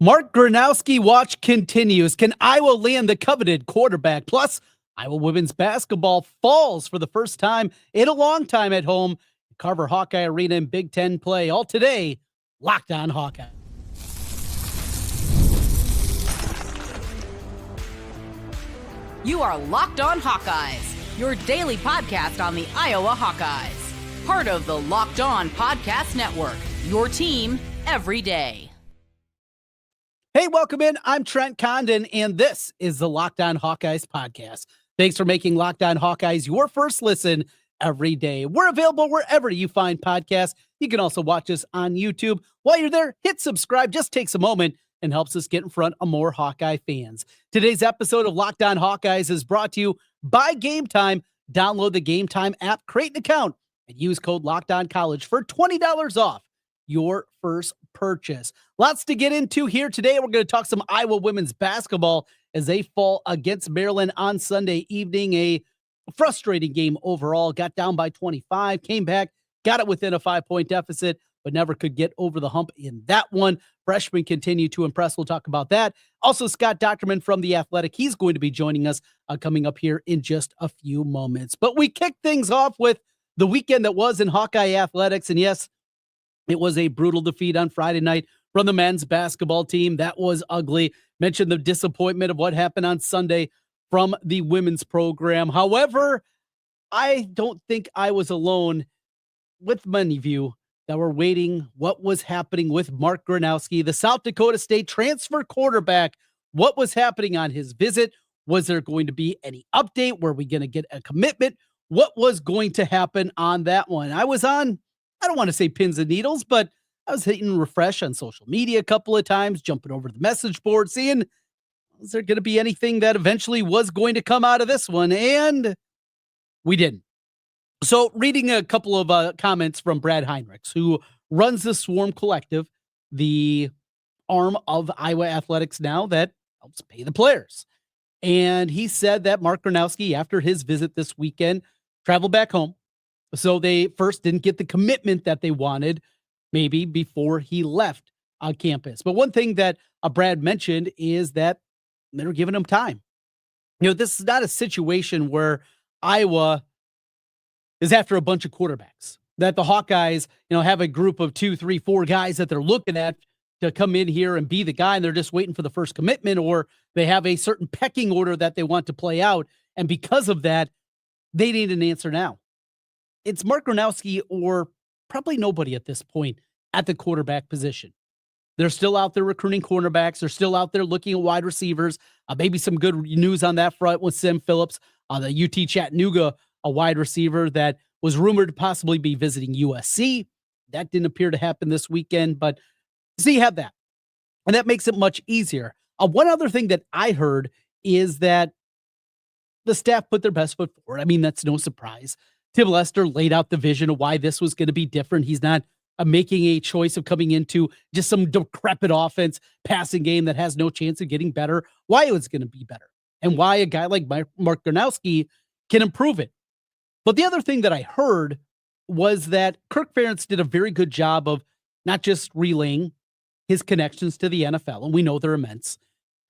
Mark Gronowski watch continues. Can Iowa land the coveted quarterback? Plus, Iowa women's basketball falls for the first time in a long time at home. Carver-Hawkeye Arena in Big Ten play. All today, Locked On Hawkeye. You are Locked On Hawkeyes, your daily podcast on the Iowa Hawkeyes. Part of the Locked On Podcast Network, your team every day. Hey, welcome in. I'm Trent Condon, and this is the Locked On Hawkeyes podcast. Thanks for making Locked On Hawkeyes your first listen every day. We're available wherever you find podcasts. You can also watch us on YouTube. While you're there, hit subscribe. Just takes a moment and helps us get in front of more Hawkeye fans. Today's episode of Locked On Hawkeyes is brought to you by GameTime. Download the GameTime app, create an account, and use code LOCKEDONCollege for $20 off your first purchase. Lots to get into here today. We're going to talk some Iowa women's basketball as they fall against Maryland on Sunday evening. A frustrating game overall. Got down by 25, came back, got it within a 5-point deficit, but never could get over the hump in that one. Freshmen continue to impress. We'll talk about that. Also, Scott Dochterman from The Athletic. He's going to be joining us coming up here in just a few moments. But we kick things off with the weekend that was in Hawkeye athletics. And yes, it was a brutal defeat on Friday night from the men's basketball team. That was ugly. Mentioned the disappointment of what happened on Sunday from the women's program. However, I don't think I was alone with many of you that were waiting what was happening with Mark Gronowski, the South Dakota State transfer quarterback. What was happening on his visit? Was there going to be any update? Were we going to get a commitment? What was going to happen on that one? I was on, I don't want to say pins and needles, but I was hitting refresh on social media a couple of times, jumping over the message board, seeing, is there going to be anything that eventually was going to come out of this one? And we didn't. So reading a couple of comments from Brad Heinrichs, who runs the Swarm Collective, the arm of Iowa athletics now that helps pay the players. And he said that Mark Gronowski, after his visit this weekend, traveled back home. So they first didn't get the commitment that they wanted, maybe before he left campus. But one thing that Brad mentioned is that they were giving him time. You know, this is not a situation where Iowa is after a bunch of quarterbacks, that the Hawkeyes, you know, have a group of 2, 3, 4 guys that they're looking at to come in here and be the guy, and they're just waiting for the first commitment, or they have a certain pecking order that they want to play out. And because of that, they need an answer now. It's Mark Gronowski or probably nobody at this point at the quarterback position. They're still out there recruiting cornerbacks. They're still out there looking at wide receivers. Maybe some good news on that front with Sim Phillips, the UT Chattanooga, a wide receiver that was rumored to possibly be visiting USC. That didn't appear to happen this weekend, but so you have that. And that makes it much easier. One other thing that I heard is that the staff put their best foot forward. I mean, that's no surprise. Tim Lester laid out the vision of why this was going to be different. He's not making a choice of coming into just some decrepit offense, passing game that has no chance of getting better, why it was going to be better, and why a guy like Mark Gronowski can improve it. But the other thing that I heard was that Kirk Ferentz did a very good job of not just relaying his connections to the NFL, and we know they're immense.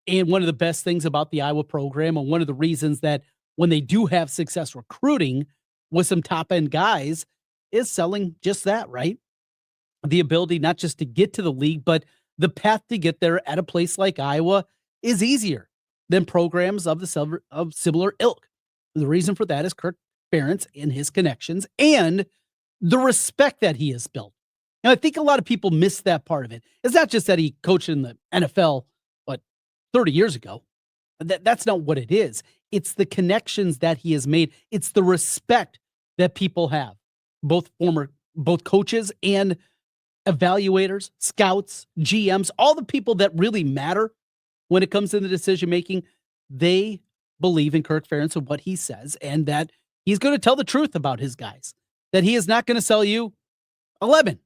And one of the best things about the Iowa program, and one of the reasons that when they do have success recruiting with some top-end guys, is selling just that, right? The ability not just to get to the league, but the path to get there at a place like Iowa is easier than programs of similar ilk. The reason for that is Kirk Ferentz and his connections and the respect that he has built. And I think a lot of people miss that part of it. It's not just that he coached in the NFL, 30 years ago. That's not what it is. It's the connections that he has made. It's the respect that people have, both coaches and evaluators, scouts, GMs, all the people that really matter when it comes to the decision making. They believe in Kirk Ferentz and what he says, and that he's going to tell the truth about his guys, that he is not going to sell you 11.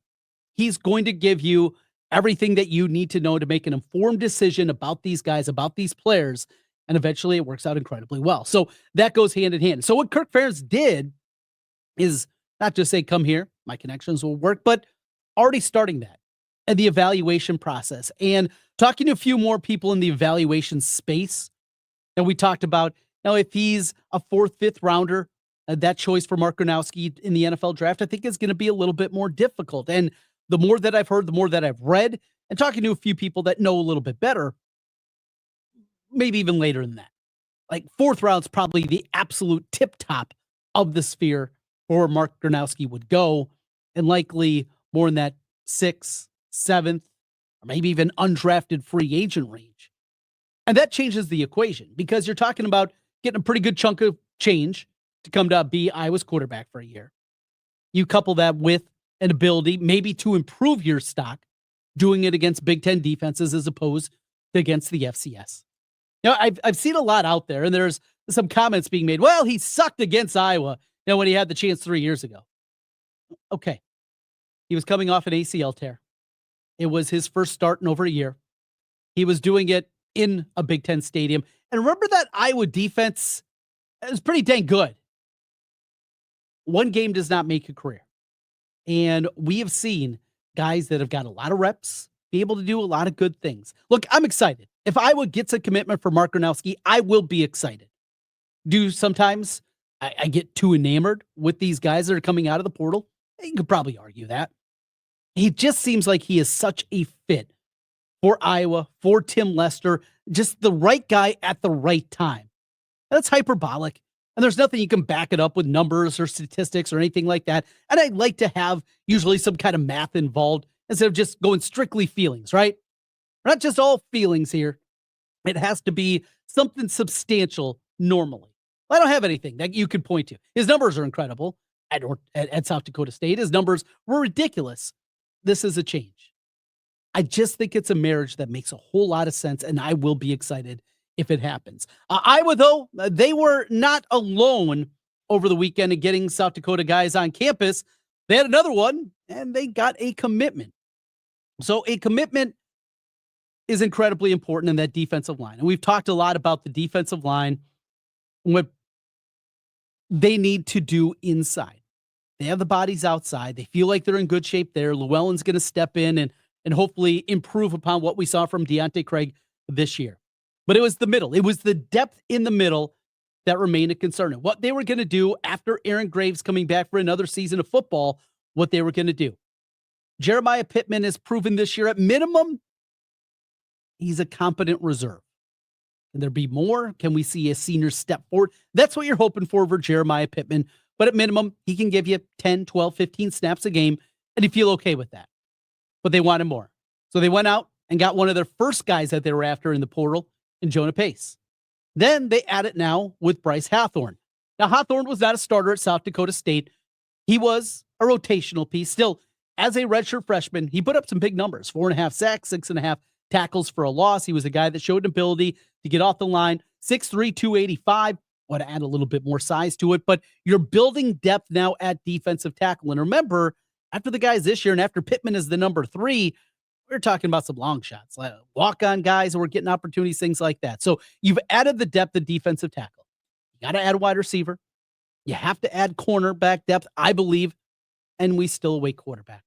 He's going to give you everything that you need to know to make an informed decision about these guys, about these players, and eventually it works out incredibly well. So that goes hand in hand. So what Kirk Ferentz did is not just say, come here, my connections will work, but already starting that. and the evaluation process. And talking to a few more people in the evaluation space, and we talked about, if he's a 4th, 5th rounder, that choice for Mark Gronowski in the NFL draft, I think is going to be a little bit more difficult. And the more that I've heard, the more that I've read, and talking to a few people that know a little bit better, maybe even later than that. Like 4th round's probably the absolute tip top of the sphere where Mark Gronowski would go, and likely more in that 6th, 7th, or maybe even undrafted free agent range. And that changes the equation because you're talking about getting a pretty good chunk of change to come to be Iowa's quarterback for a year. You couple that with an ability maybe to improve your stock, doing it against Big Ten defenses as opposed to against the FCS. I've seen a lot out there, and there's some comments being made. Well, he sucked against Iowa, when he had the chance 3 years ago. Okay. He was coming off an ACL tear. It was his first start in over a year. He was doing it in a Big Ten stadium. And remember that Iowa defense is pretty dang good. One game does not make a career. And we have seen guys that have got a lot of reps be able to do a lot of good things. Look, I'm excited. If Iowa gets a commitment for Mark Gronowski, I will be excited. Do sometimes I get too enamored with these guys that are coming out of the portal? You could probably argue that. He just seems like he is such a fit for Iowa, for Tim Lester, just the right guy at the right time. That's hyperbolic. And there's nothing you can back it up with numbers or statistics or anything like that. And I'd like to have usually some kind of math involved instead of just going strictly feelings, right? We're not just all feelings here. It has to be something substantial normally. I don't have anything that you could point to. His numbers are incredible at South Dakota State. His numbers were ridiculous. This is a change. I just think it's a marriage that makes a whole lot of sense, and I will be excited if it happens. Iowa, though, they were not alone over the weekend in getting South Dakota guys on campus. They had another one, and they got a commitment. So a commitment is incredibly important in that defensive line. And we've talked a lot about the defensive line, what they need to do inside. They have the bodies outside. They feel like they're in good shape there. Llewellyn's going to step in and hopefully improve upon what we saw from Deontay Craig this year. But it was the middle. It was the depth in the middle that remained a concern. And what they were going to do after Aaron Graves coming back for another season of football, what they were going to do. Jeremiah Pittman has proven this year at minimum, he's a competent reserve. Can there be more? Can we see a senior step forward? That's what you're hoping for Jeremiah Pittman. But at minimum, he can give you 10, 12, 15 snaps a game, and you feel okay with that. But they wanted more. So they went out and got one of their first guys that they were after in the portal, in Jonah Pace. Then they add it now with Bryce Hawthorne. Now, Hawthorne was not a starter at South Dakota State. He was a rotational piece. Still, as a redshirt freshman, he put up some big numbers, 4.5 sacks, 6.5 tackles for a loss. He was a guy that showed an ability to get off the line. 6'3", 285. Want to add a little bit more size to it, but you're building depth now at defensive tackle. And remember, after the guys this year and after Pittman is the number 3, we're talking about some long shots, like walk-on guys who are getting opportunities, things like that. So you've added the depth of defensive tackle. You got to add a wide receiver. You have to add cornerback depth, I believe, and we still await quarterback.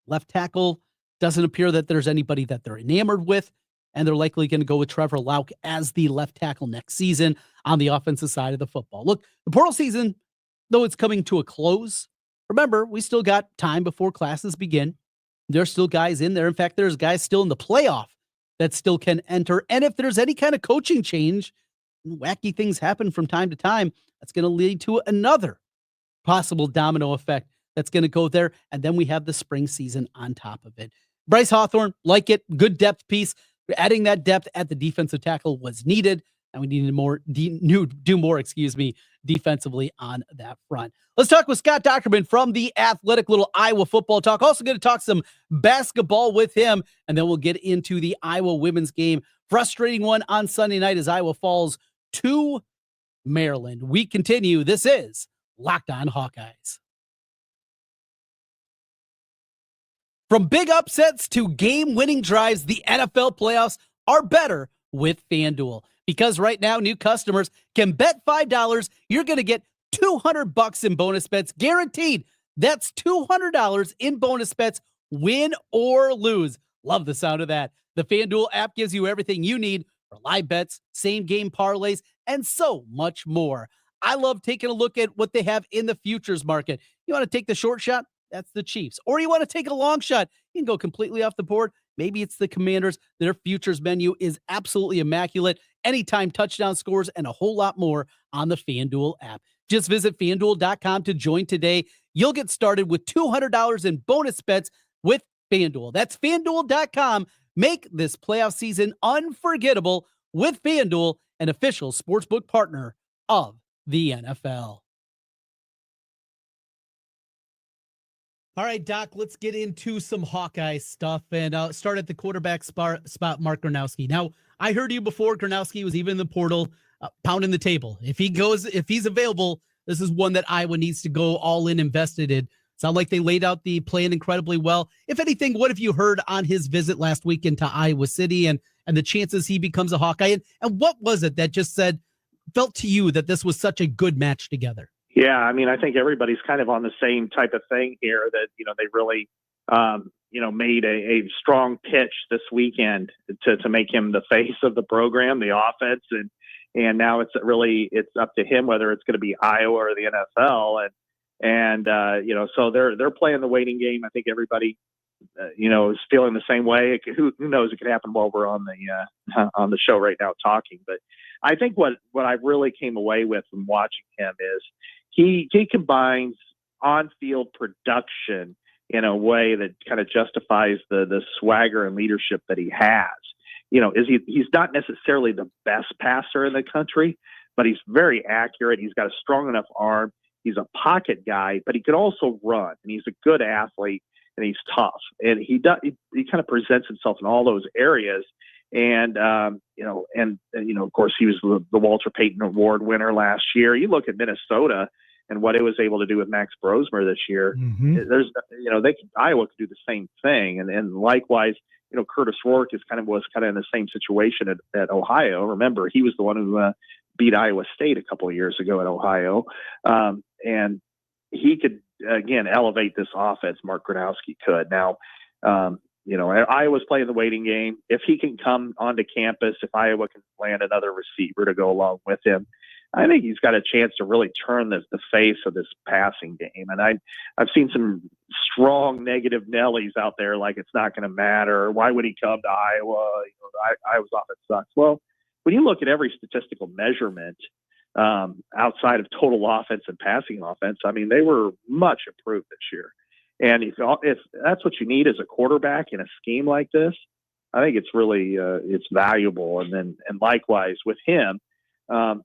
Left tackle, doesn't appear that there's anybody that they're enamored with, and they're likely going to go with Trevor Lauk as the left tackle next season on the offensive side of the football. Look, the portal season, though it's coming to a close, remember, we still got time before classes begin. There's still guys in there. In fact, there's guys still in the playoff that still can enter. And if there's any kind of coaching change, wacky things happen from time to time, that's going to lead to another possible domino effect that's going to go there. And then we have the spring season on top of it. Bryce Hawthorne, like it, good depth piece. Adding that depth at the defensive tackle was needed, and we needed do more defensively on that front. Let's talk with Scott Dochterman from the Athletic, little Iowa football talk. Also going to talk some basketball with him, and then we'll get into the Iowa women's game. Frustrating one on Sunday night as Iowa falls to Maryland. We continue. This is Locked On Hawkeyes. From big upsets to game-winning drives, the NFL playoffs are better with FanDuel. Because right now, new customers can bet $5, you're going to get $200 in bonus bets guaranteed. That's $200 in bonus bets win or lose. Love the sound of that. The FanDuel app gives you everything you need for live bets, same game parlays, and so much more. I love taking a look at what they have in the futures market. You want to take the short shot? That's the Chiefs. Or you want to take a long shot? You can go completely off the board. Maybe it's the Commanders. Their futures menu is absolutely immaculate. Anytime touchdown scores and a whole lot more on the FanDuel app. Just visit FanDuel.com to join today. You'll get started with $200 in bonus bets with FanDuel. That's FanDuel.com. Make this playoff season unforgettable with FanDuel, an official sportsbook partner of the NFL. All right, Doc, let's get into some Hawkeye stuff and start at the quarterback spot, Mark Gronowski. Now, I heard you before. Gronowski was even in the portal, pounding the table. If he's available, this is one that Iowa needs to go all in, invested in. Sound like they laid out the plan incredibly well. If anything, what have you heard on his visit last weekend to Iowa City and the chances he becomes a Hawkeye? And what was it that just felt to you that this was such a good match together? Yeah, I mean, I think everybody's kind of on the same type of thing here that, they really, made a strong pitch this weekend to make him the face of the program, the offense. And now it's up to him whether it's going to be Iowa or the NFL. And so they're playing the waiting game. I think everybody, is feeling the same way. Who knows? It could happen while we're on the show right now talking. But I think what I really came away with from watching him is he combines on-field production in a way that kind of justifies the swagger and leadership that he has. He's not necessarily the best passer in the country, but he's very accurate. He's got a strong enough arm. He's a pocket guy, but he could also run, and he's a good athlete, and he's tough. And he kind of presents himself in all those areas. And, of course, he was the Walter Payton Award winner last year. You look at Minnesota and what it was able to do with Max Brosmer this year. Mm-hmm. Iowa could do the same thing. And likewise, Curtis Rourke was kind of in the same situation at Ohio. Remember, he was the one who beat Iowa State a couple of years ago at Ohio. And he could, again, elevate this offense. Mark Gronowski could. Now, Iowa's playing the waiting game. If he can come onto campus, if Iowa can land another receiver to go along with him, I think he's got a chance to really turn the face of this passing game. And I've seen some strong negative Nellies out there, like it's not going to matter. Why would he come to Iowa? Iowa's offense sucks. Well, when you look at every statistical measurement outside of total offense and passing offense, I mean, they were much improved this year. And if that's what you need as a quarterback in a scheme like this, I think it's really it's valuable. And likewise with him, I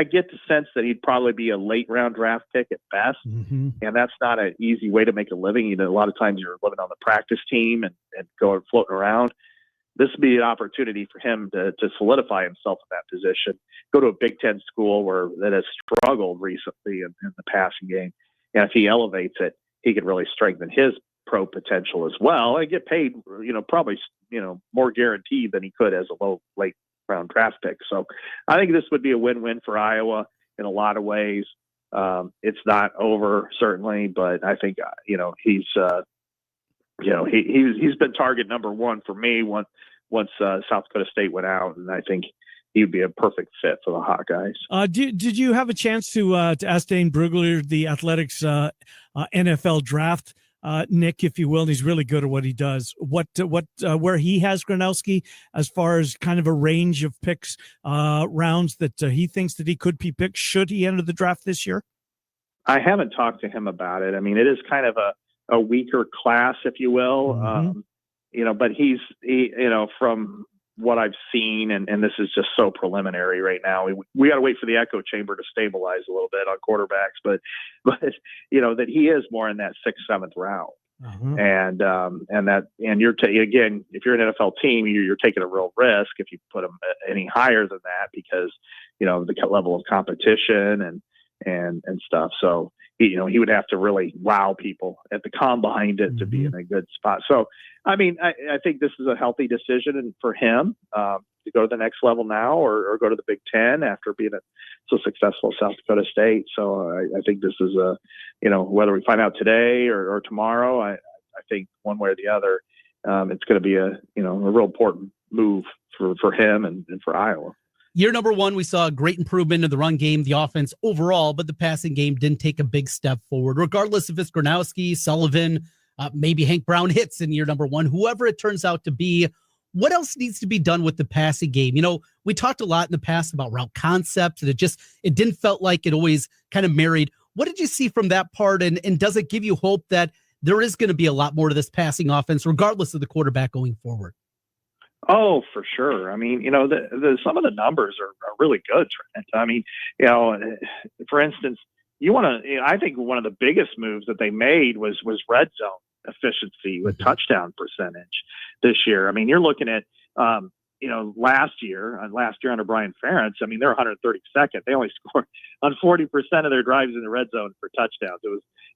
get the sense that he'd probably be a late round draft pick at best. Mm-hmm. And that's not an easy way to make a living. A lot of times you're living on the practice team and going floating around. This would be an opportunity for him to solidify himself in that position, go to a Big Ten school that has struggled recently in the passing game. And if he elevates it, he could really strengthen his pro potential as well and get paid, probably, more guaranteed than he could as a late round draft pick. So I think this would be a win-win for Iowa in a lot of ways. It's not over certainly, but I think, he's been target number one for me once South Dakota State went out. And I think he would be a perfect fit for the Hawkeyes. Did you have a chance to ask Dane Brugler, the Athletics NFL draft, Nick, if you will? And he's really good at what he does. Where he has Gronowski as far as kind of a range of picks, rounds that he thinks that he could be picked should he enter the draft this year? I haven't talked to him about it. I mean, it is kind of a weaker class, if you will. Mm-hmm. But he from what I've seen, and this is just so preliminary right now. We got to wait for the echo chamber to stabilize a little bit on quarterbacks, but that he is more in that 6th, 7th round. Uh-huh. And you're again, if you're an NFL team, you're taking a real risk if you put him any higher than that because the level of competition and stuff. So he would have to really wow people at the combine to be in a good spot. So, I mean, I think this is a healthy decision for him to go to the next level now or go to the Big Ten after being so successful at South Dakota State. So I think this is whether we find out today or tomorrow, I I think one way or the other, it's going to be a real important move for him and for Iowa. Year number one, we saw a great improvement in the run game, the offense overall, but the passing game didn't take a big step forward. Regardless if it's Gronowski, Sullivan, maybe Hank Brown hits in year number one, whoever it turns out to be, what else needs to be done with the passing game? We talked a lot in the past about route concepts, and it didn't felt like it always kind of married. What did you see from that part, and does it give you hope that there is going to be a lot more to this passing offense, regardless of the quarterback going forward? Oh, for sure. I mean, some of the numbers are really good, Trent. I mean, for instance, I think one of the biggest moves that they made was red zone efficiency with touchdown percentage this year. I mean, you're looking at, last year under Brian Ferentz, I mean, they're 132nd. They only scored on 40% of their drives in the red zone for touchdowns.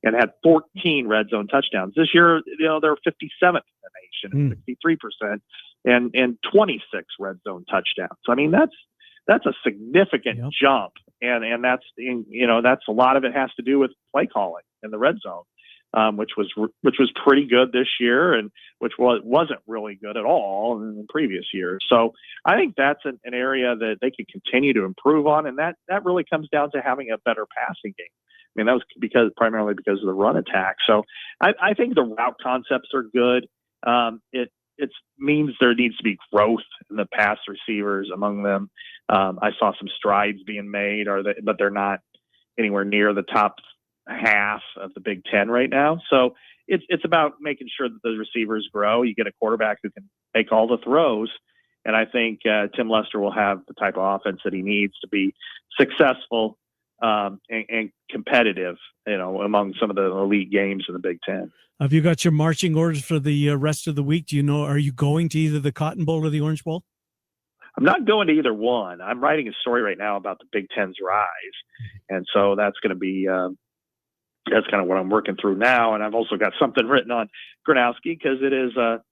And had 14 red zone touchdowns. This year, they're 57th in the nation, 63%, and 26 red zone touchdowns. So, I mean, that's a significant jump, and that's a lot of it has to do with play calling in the red zone, which was pretty good this year, and which wasn't really good at all in the previous year. So I think that's an area that they could continue to improve on, and that really comes down to having a better passing game. I mean, that was primarily because of the run attack. So I think the route concepts are good. It means there needs to be growth in the pass receivers among them. I saw some strides being made, but they're not anywhere near the top half of the Big Ten right now. So it's about making sure that the receivers grow. You get a quarterback who can make all the throws. And I think Tim Lester will have the type of offense that he needs to be successful and competitive, among some of the elite games in the Big Ten. Have you got your marching orders for the rest of the week? Do you know, are you going to either the Cotton Bowl or the Orange Bowl? I'm not going to either one. I'm writing a story right now about the Big Ten's rise. And so that's going to be, that's kind of what I'm working through now. And I've also got something written on Gronowski because it is a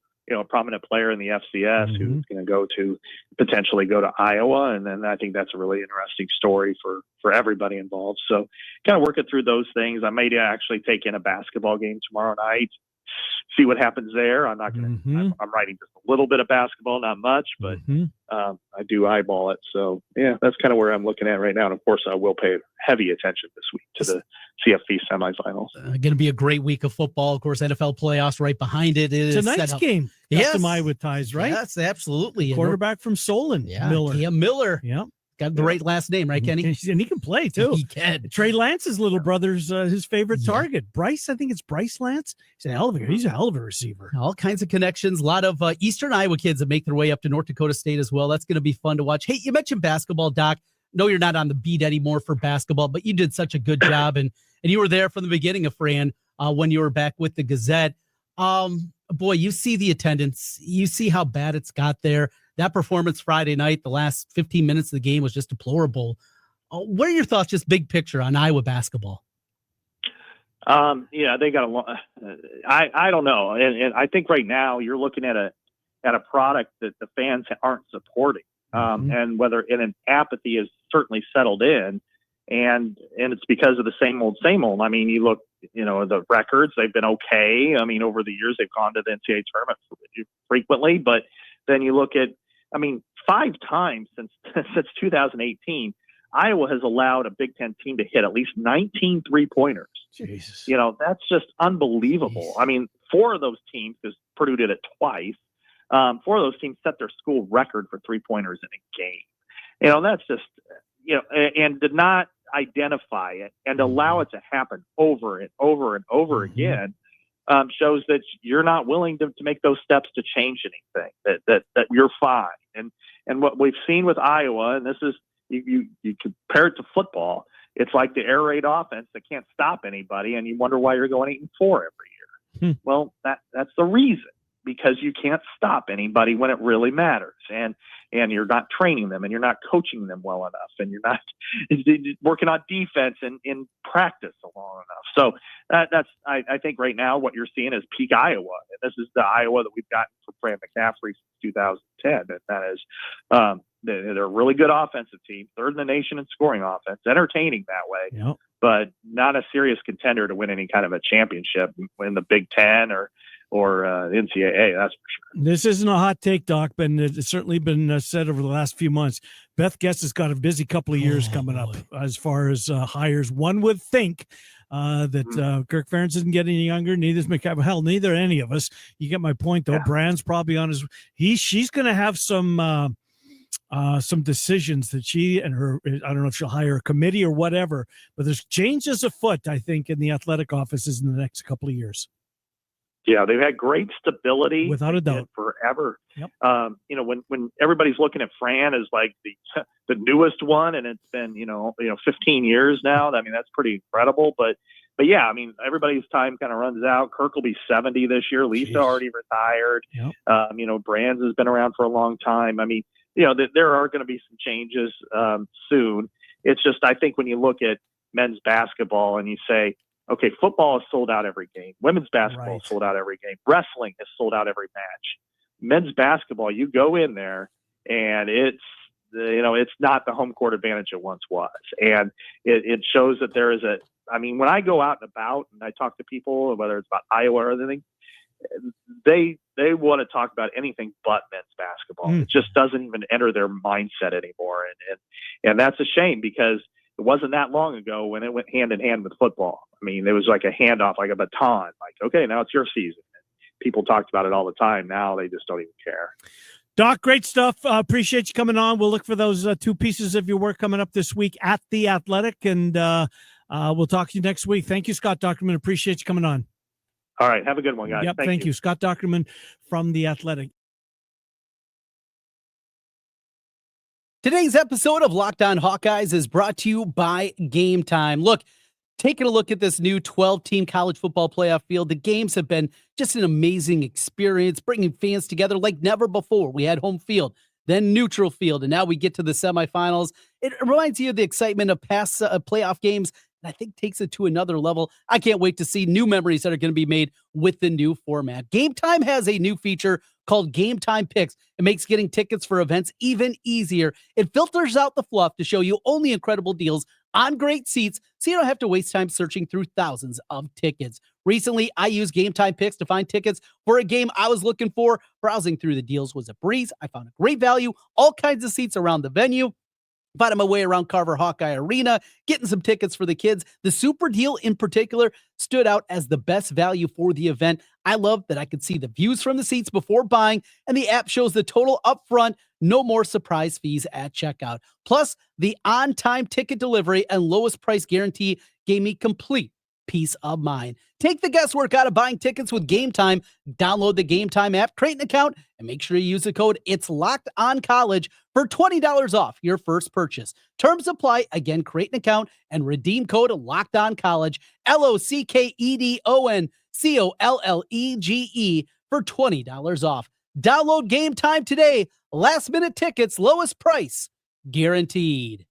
prominent player in the FCS who's going to potentially go to Iowa. And then I think that's a really interesting story for everybody involved. So kind of working through those things. I may actually take in a basketball game tomorrow night, see what happens there. I'm not going to, I'm writing just a little bit of basketball, not much, but I do eyeball it. So yeah, that's kind of where I'm looking at right now. And of course I will pay heavy attention this week to the CFP semifinals. Going to be a great week of football. Of course, NFL playoffs right behind it. Tonight's game. Yes. Some Iowa ties, right? Yes, absolutely. Quarterback from Solon. Miller. Cam Miller. Yeah. Got the right last name, right, Kenny? And he can play, too. He can. Trey Lance's little brother's his favorite target. Bryce, I think it's Bryce Lance. He's a hell of a receiver. All kinds of connections. A lot of Eastern Iowa kids that make their way up to North Dakota State as well. That's going to be fun to watch. Hey, you mentioned basketball, Doc. No, you're not on the beat anymore for basketball, but you did such a good job. And you were there from the beginning of Fran when you were back with the Gazette. Boy, you see the attendance. You see how bad it's got there. That performance Friday night, the last 15 minutes of the game was just deplorable. What are your thoughts, just big picture, on Iowa basketball? They got a lot. I don't know. And I think right now you're looking at a product that the fans aren't supporting. And an apathy is certainly settled in, and it's because of the same old. I mean, you look, the records, they've been okay. I mean, over the years, they've gone to the NCAA tournament frequently, but then you look at, 5 times since 2018, Iowa has allowed a Big Ten team to hit at least 19 3-pointers. Jesus. That's just unbelievable. I mean, 4 of those teams, because Purdue did it twice, 4 of those teams set their school record for 3-pointers in a game. That's just, and did not identify it and allow it to happen over and over and over again, shows that you're not willing to make those steps to change anything, that you're fine. And what we've seen with Iowa, and this is, you compare it to football, it's like the air raid offense that can't stop anybody, and you wonder why you're going 8-4 every year. Well, that's the reason, because you can't stop anybody when it really matters, and you're not training them, and you're not coaching them well enough, and you're not working on defense and in practice long enough. So I think right now what you're seeing is peak Iowa, and this is the Iowa that we've gotten from Fran McCaffrey since 2010. And that is they're a really good offensive team, 3rd in the nation in scoring offense, entertaining that way, but not a serious contender to win any kind of a championship in the Big Ten or NCAA. That's for sure. This isn't a hot take, Doc, but it's certainly been said over the last few months. Beth Guest has got a busy couple of years coming up as far as hires. One would think that Kirk Ferentz isn't getting any younger. Neither is McCabe. Hell, neither any of us. You get my point, though. Yeah. Brand's probably on his. She's going to have some decisions that she and her. I don't know if she'll hire a committee or whatever, but there's changes afoot, I think, in the athletic offices in the next couple of years. Yeah, they've had great stability without a doubt forever. Yep. When everybody's looking at Fran as like the newest one, and it's been 15 years now. I mean, that's pretty incredible. But yeah, I mean, everybody's time kind of runs out. Kirk will be 70 this year. Lisa already retired. Yep. Brands has been around for a long time. I mean, there are going to be some changes soon. It's just, I think when you look at men's basketball and you say, okay, football is sold out every game. Women's basketball is sold out every game. Wrestling is sold out every match. Men's basketball, you go in there and it's not the home court advantage it once was. And it shows that there is when I go out and about and I talk to people, whether it's about Iowa or anything, they want to talk about anything but men's basketball. It just doesn't even enter their mindset anymore. And that's a shame, because it wasn't that long ago when it went hand in hand with football. I mean, it was like a handoff, like a baton. Like, okay, now it's your season. And people talked about it all the time. Now they just don't even care. Doc, great stuff. Appreciate you coming on. We'll look for those two pieces of your work coming up this week at The Athletic, and we'll talk to you next week. Thank you, Scott Dochterman. Appreciate you coming on. All right. Have a good one, guys. Yep, thank you. Scott Dochterman from The Athletic. Today's episode of Locked On Hawkeyes is brought to you by GameTime. Look, taking a look at this new 12-team college football playoff field, the games have been just an amazing experience, bringing fans together like never before. We had home field, then neutral field, and now we get to the semifinals. It reminds you of the excitement of past playoff games, and I think takes it to another level. I can't wait to see new memories that are going to be made with the new format. GameTime has a new feature called GameTime Picks. It makes getting tickets for events even easier. It filters out the fluff to show you only incredible deals on great seats, so you don't have to waste time searching through thousands of tickets. Recently, I used GameTime Picks to find tickets for a game I was looking for. Browsing through the deals was a breeze. I found a great value, all kinds of seats around the venue. Finding my way around Carver-Hawkeye Arena, getting some tickets for the kids. The super deal in particular stood out as the best value for the event. I love that I could see the views from the seats before buying, and the app shows the total up front. No more surprise fees at checkout. Plus, the on-time ticket delivery and lowest price guarantee gave me complete peace of mind. Take the guesswork out of buying tickets with GameTime. Download the GameTime app, create an account, and make sure you use the code It's Locked On College for $20 off your first purchase. Terms apply. Again, create an account and redeem code Locked On College, LOCKEDON COLLEGE for $20 off. Download GameTime today. Last minute tickets, lowest price guaranteed.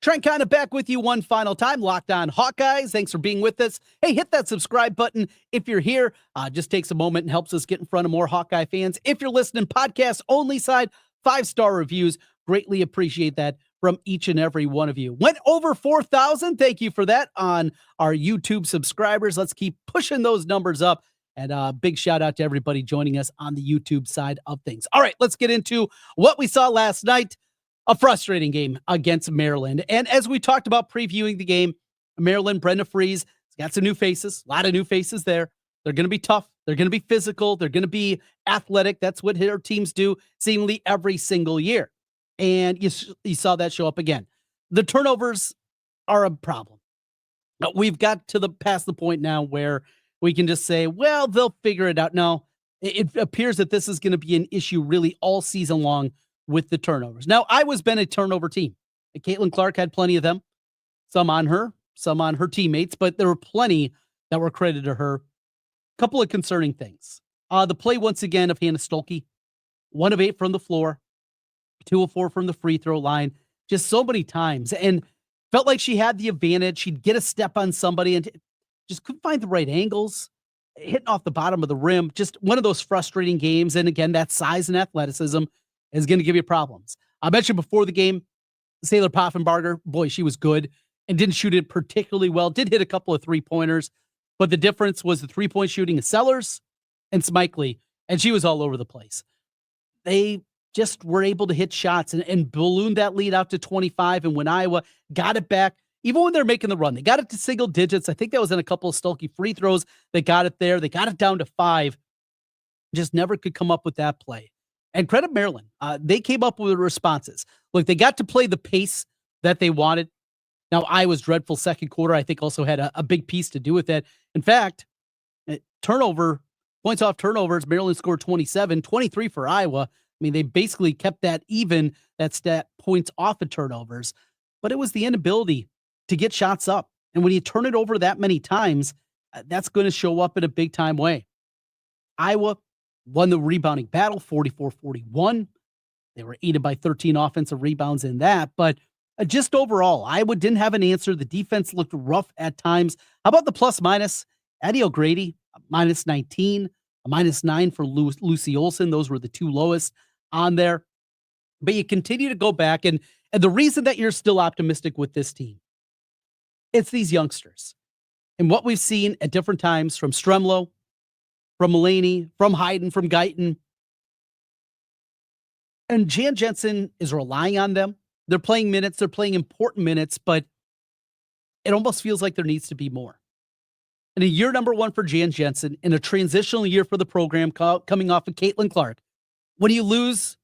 Trent kind of back with you one final time. Locked On Hawkeyes. Thanks for being with us. Hey, hit that subscribe button if you're here. Just takes a moment and helps us get in front of more Hawkeye fans. If you're listening podcast only side, 5-star reviews. Greatly appreciate that from each and every one of you. Went over 4,000. Thank you for that on our YouTube subscribers. Let's keep pushing those numbers up. And big shout out to everybody joining us on the YouTube side of things. All right, let's get into what we saw last night. A frustrating game against Maryland. And as we talked about previewing the game, Maryland, Brenda Freeze, got some new faces, a lot of new faces there. They're going to be tough. They're going to be physical. They're going to be athletic. That's what her teams do seemingly every single year. And you saw that show up again. The turnovers are a problem. We've got to past the point now where we can just say, well, they'll figure it out. No, it appears that this is going to be an issue really all season long with the turnovers. Now, Iowa's been a turnover team. Caitlin Clark had plenty of them, some on her teammates, but there were plenty that were credited to her. Couple of concerning things. The play, once again, of Hannah Stolke, 1 of 8 from the floor, 2 of 4 from the free throw line, just so many times, and felt like she had the advantage. She'd get a step on somebody and just couldn't find the right angles, hitting off the bottom of the rim. Just one of those frustrating games. And again, that size and athleticism is going to give you problems. I mentioned before the game, Sailor Poffenbarger, boy, she was good and didn't shoot it particularly well. Did hit a couple of 3-pointers. But the difference was the 3-point shooting of Sellers and Smikely, and she was all over the place. They just were able to hit shots and balloon that lead out to 25. And when Iowa got it back, even when they're making the run, they got it to single digits. I think that was in a couple of Stulke free throws. They got it there. They got it down to 5. Just never could come up with that play. And credit Maryland. They came up with responses. Look, they got to play the pace that they wanted. Now, Iowa's dreadful second quarter, I think, also had a big piece to do with that. In fact, points off turnovers, Maryland scored 27, 23 for Iowa. I mean, they basically kept that even, that stat, points off of turnovers. But it was the inability to get shots up. And when you turn it over that many times, that's going to show up in a big-time way. Iowa won the rebounding battle, 44-41. They were aided by 13 offensive rebounds in that. But just overall, Iowa didn't have an answer. The defense looked rough at times. How about the plus-minus? Eddie O'Grady, minus 19, a minus 9 for Lucy Olson. Those were the two lowest on there. But you continue to go back, and the reason that you're still optimistic with this team, it's these youngsters. And what we've seen at different times from Stremlo, from Mulaney, from Hayden, from Guyton. And Jan Jensen is relying on them. They're playing minutes. They're playing important minutes, but it almost feels like there needs to be more. In a year number 1 for Jan Jensen, in a transitional year for the program coming off of Caitlin Clark, when you lose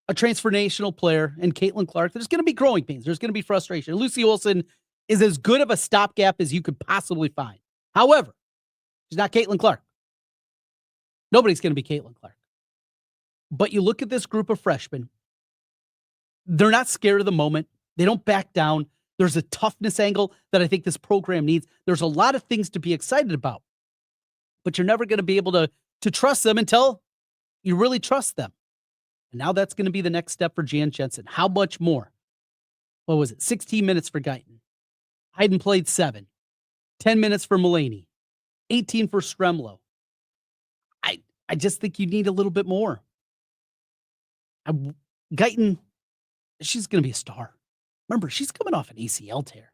a transformational player in Caitlin Clark, there's going to be growing pains. There's going to be frustration. Lucy Olson is as good of a stopgap as you could possibly find. However, she's not Caitlin Clark. Nobody's going to be Caitlin Clark. But you look at this group of freshmen, they're not scared of the moment. They don't back down. There's a toughness angle that I think this program needs. There's a lot of things to be excited about, but you're never going to be able to trust them until you really trust them. And now that's going to be the next step for Jan Jensen. How much more? What was it? 16 minutes for Guyton. Hayden played 7. 10 minutes for Mulaney. 18 for Stremlo. I just think you need a little bit more. Guyton, she's going to be a star. Remember, she's coming off an ACL tear.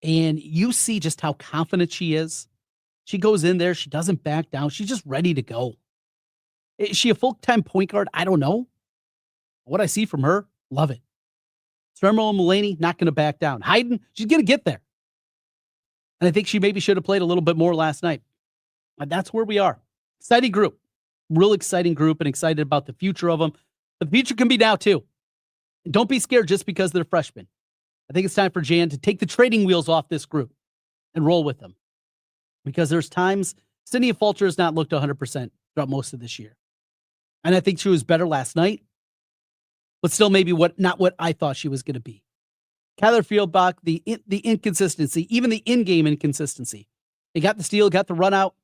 And you see just how confident she is. She goes in there. She doesn't back down. She's just ready to go. Is she a full-time point guard? I don't know. What I see from her, love it. Stremlo and Mulaney, not going to back down. Hayden, she's going to get there. And I think she maybe should have played a little bit more last night. But that's where we are. Exciting group. Real exciting group, and excited about the future of them. But the future can be now, too. And don't be scared just because they're freshmen. I think it's time for Jan to take the trading wheels off this group and roll with them. Because there's times Cynia Falter has not looked 100% throughout most of this year. And I think she was better last night, but still maybe not what I thought she was going to be. Kyler Fieldbach, the inconsistency, even the in-game inconsistency. He got the steal, got the run out.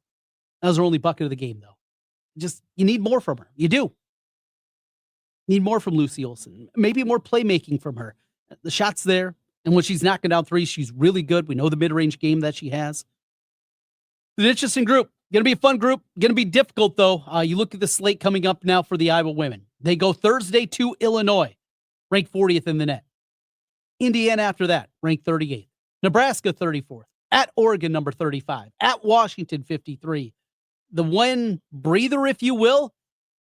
That was her only bucket of the game, though. You need more from her. You do. Need more from Lucy Olson. Maybe more playmaking from her. The shot's there. And when she's knocking down threes, she's really good. We know the mid-range game that she has. It's an interesting group. Going to be a fun group. Going to be difficult, though. You look at the slate coming up now for the Iowa women. They go Thursday to Illinois, ranked 40th in the net. Indiana after that, ranked 38th. Nebraska, 34th. At Oregon, number 35. At Washington, 53. The one breather, if you will,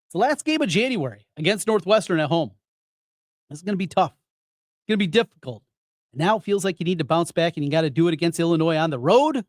it's the last game of January against Northwestern at home. This is going to be tough. It's going to be difficult. And now it feels like you need to bounce back, and you got to do it against Illinois on the road.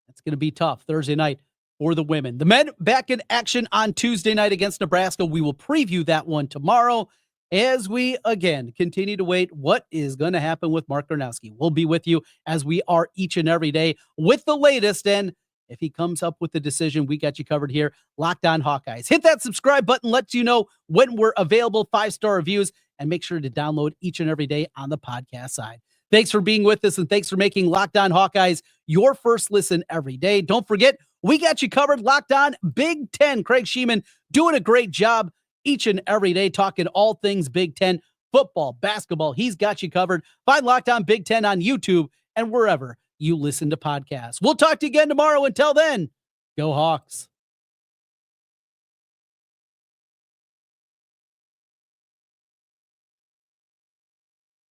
That's going to be tough Thursday night for the women. The men back in action on Tuesday night against Nebraska. We will preview that one tomorrow as we, again, continue to wait what is going to happen with Mark Gronowski. We'll be with you as we are each and every day with the latest. And if he comes up with the decision, we got you covered here. Locked On Hawkeyes. Hit that subscribe button. Lets you know when we're available. 5-star reviews. And make sure to download each and every day on the podcast side. Thanks for being with us, and thanks for making Locked On Hawkeyes your first listen every day. Don't forget, we got you covered. Locked On Big Ten. Craig Sheeman doing a great job each and every day, talking all things Big Ten, football, basketball. He's got you covered. Find Locked On Big Ten on YouTube and wherever you listen to podcasts. We'll talk to you again tomorrow. Until then, go Hawks.